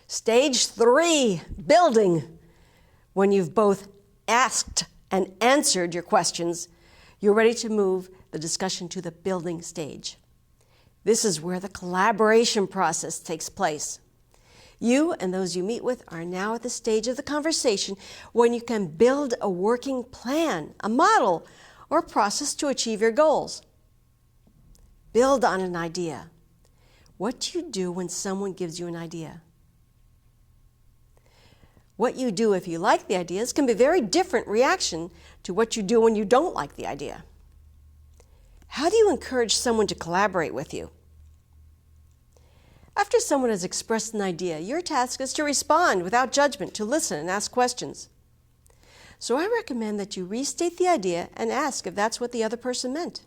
Stage 3, building. When you've both asked and answered your questions, you're ready to move the discussion to the building stage. This is where the collaboration process takes place. You and those you meet with are now at the stage of the conversation when you can build a working plan, a model, or process to achieve your goals. Build on an idea. What do you do when someone gives you an idea? What you do if you like the ideas can be a very different reaction to what you do when you don't like the idea. How do you encourage someone to collaborate with you? After someone has expressed an idea, your task is to respond without judgment, to listen and ask questions. So I recommend that you restate the idea and ask if that's what the other person meant.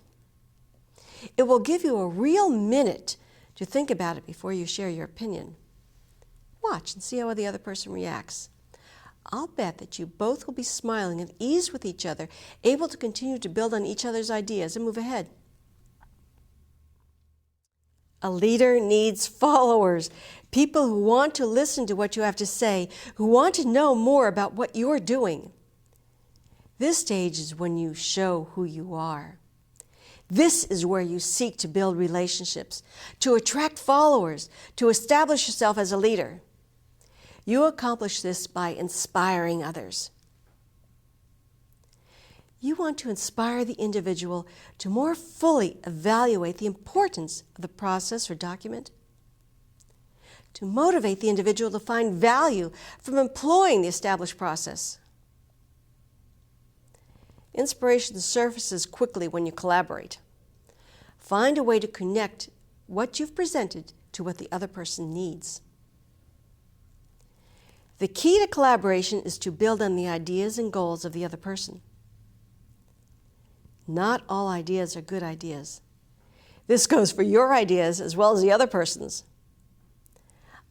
It will give you a real minute to think about it before you share your opinion. Watch and see how the other person reacts. I'll bet that you both will be smiling at ease with each other, able to continue to build on each other's ideas and move ahead. A leader needs followers, people who want to listen to what you have to say, who want to know more about what you're doing. This stage is when you show who you are. This is where you seek to build relationships, to attract followers, to establish yourself as a leader. You accomplish this by inspiring others. You want to inspire the individual to more fully evaluate the importance of the process or document, to motivate the individual to find value from employing the established process. Inspiration surfaces quickly when you collaborate. Find a way to connect what you've presented to what the other person needs. The key to collaboration is to build on the ideas and goals of the other person. Not all ideas are good ideas. This goes for your ideas as well as the other person's.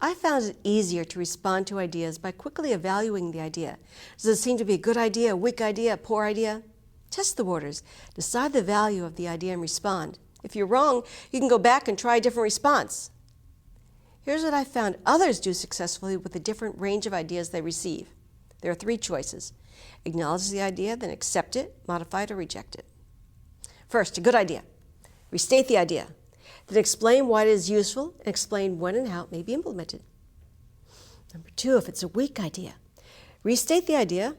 I found it easier to respond to ideas by quickly evaluating the idea. Does it seem to be a good idea, a weak idea, a poor idea? Test the waters. Decide the value of the idea and respond. If you're wrong, you can go back and try a different response. Here's what I found others do successfully with the different range of ideas they receive. There are 3 choices. Acknowledge the idea, then accept it, modify it, or reject it. First, a good idea. Restate the idea. Then explain why it is useful and explain when and how it may be implemented. Number 2, if it's a weak idea, restate the idea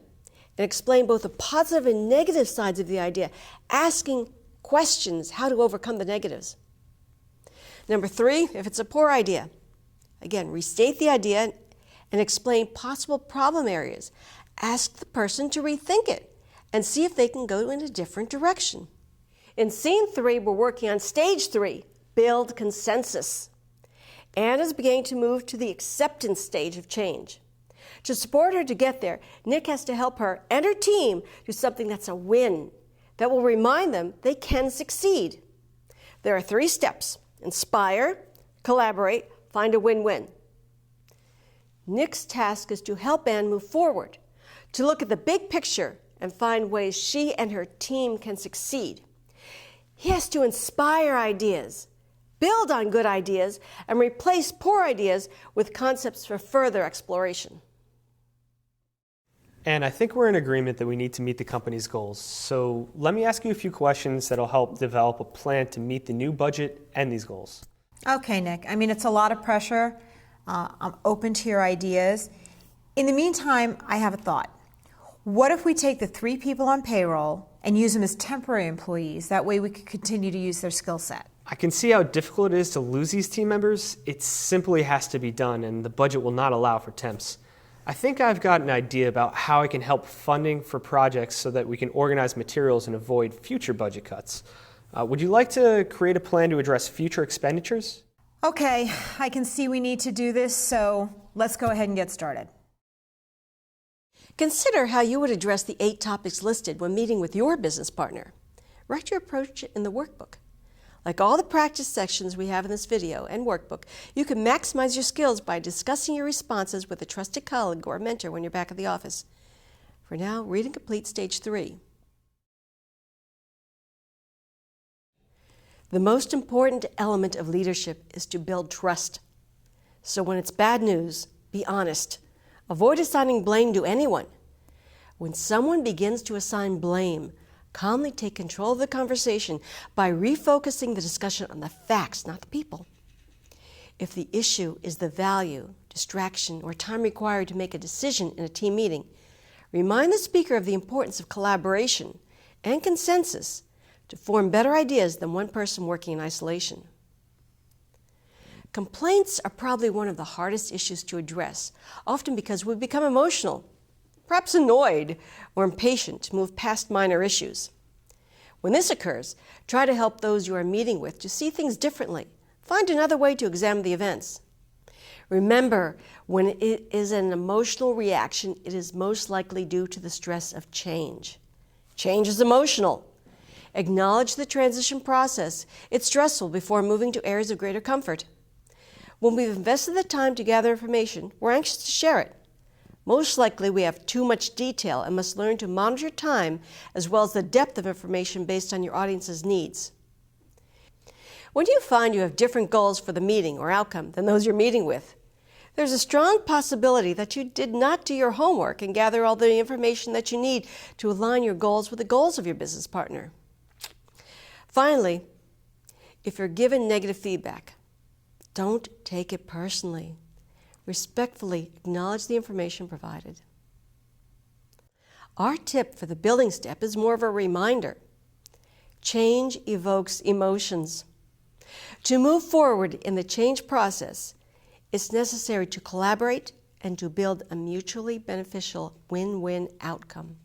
and explain both the positive and negative sides of the idea, asking questions how to overcome the negatives. Number 3, if it's a poor idea, again, restate the idea and explain possible problem areas. Ask the person to rethink it and see if they can go in a different direction. In scene 3, we're working on stage 3, build consensus. Anne is beginning to move to the acceptance stage of change. To support her to get there, Nick has to help her and her team do something that's a win, that will remind them they can succeed. There are 3 steps: inspire, collaborate, find a win-win. Nick's task is to help Anne move forward, to look at the big picture and find ways she and her team can succeed. He has to inspire ideas, build on good ideas, and replace poor ideas with concepts for further exploration. And I think we're in agreement that we need to meet the company's goals. So let me ask you a few questions that'll help develop a plan to meet the new budget and these goals. Okay, Nick. I mean, it's a lot of pressure. I'm open to your ideas. In the meantime, I have a thought. What if we take the 3 people on payroll and use them as temporary employees? That way we could continue to use their skill set. I can see how difficult it is to lose these team members. It simply has to be done, and the budget will not allow for temps. I think I've got an idea about how I can help funding for projects so that we can organize materials and avoid future budget cuts. Would you like to create a plan to address future expenditures? Okay, I can see we need to do this, so let's go ahead and get started. Consider how you would address the 8 topics listed when meeting with your business partner. Write your approach in the workbook. Like all the practice sections we have in this video and workbook, you can maximize your skills by discussing your responses with a trusted colleague or mentor when you're back at the office. For now, read and complete stage 3. The most important element of leadership is to build trust. So when it's bad news, Be honest. Avoid assigning blame to anyone. When someone begins to assign blame, calmly take control of the conversation by refocusing the discussion on the facts, not the people. If the issue is the value, distraction, or time required to make a decision in a team meeting, remind the speaker of the importance of collaboration and consensus to form better ideas than one person working in isolation. Complaints are probably one of the hardest issues to address, often because we become emotional, perhaps annoyed or impatient to move past minor issues. When this occurs, try to help those you are meeting with to see things differently. Find another way to examine the events. Remember, when it is an emotional reaction, it is most likely due to the stress of change. Change is emotional. Acknowledge the transition process. It's stressful before moving to areas of greater comfort. When we've invested the time to gather information, we're anxious to share it. Most likely we have too much detail and must learn to monitor time as well as the depth of information based on your audience's needs. When you find you have different goals for the meeting or outcome than those you're meeting with, there's a strong possibility that you did not do your homework and gather all the information that you need to align your goals with the goals of your business partner. Finally, if you're given negative feedback, don't take it personally. Respectfully acknowledge the information provided. Our tip for the building step is more of a reminder. Change evokes emotions. To move forward in the change process, it's necessary to collaborate and to build a mutually beneficial win-win outcome.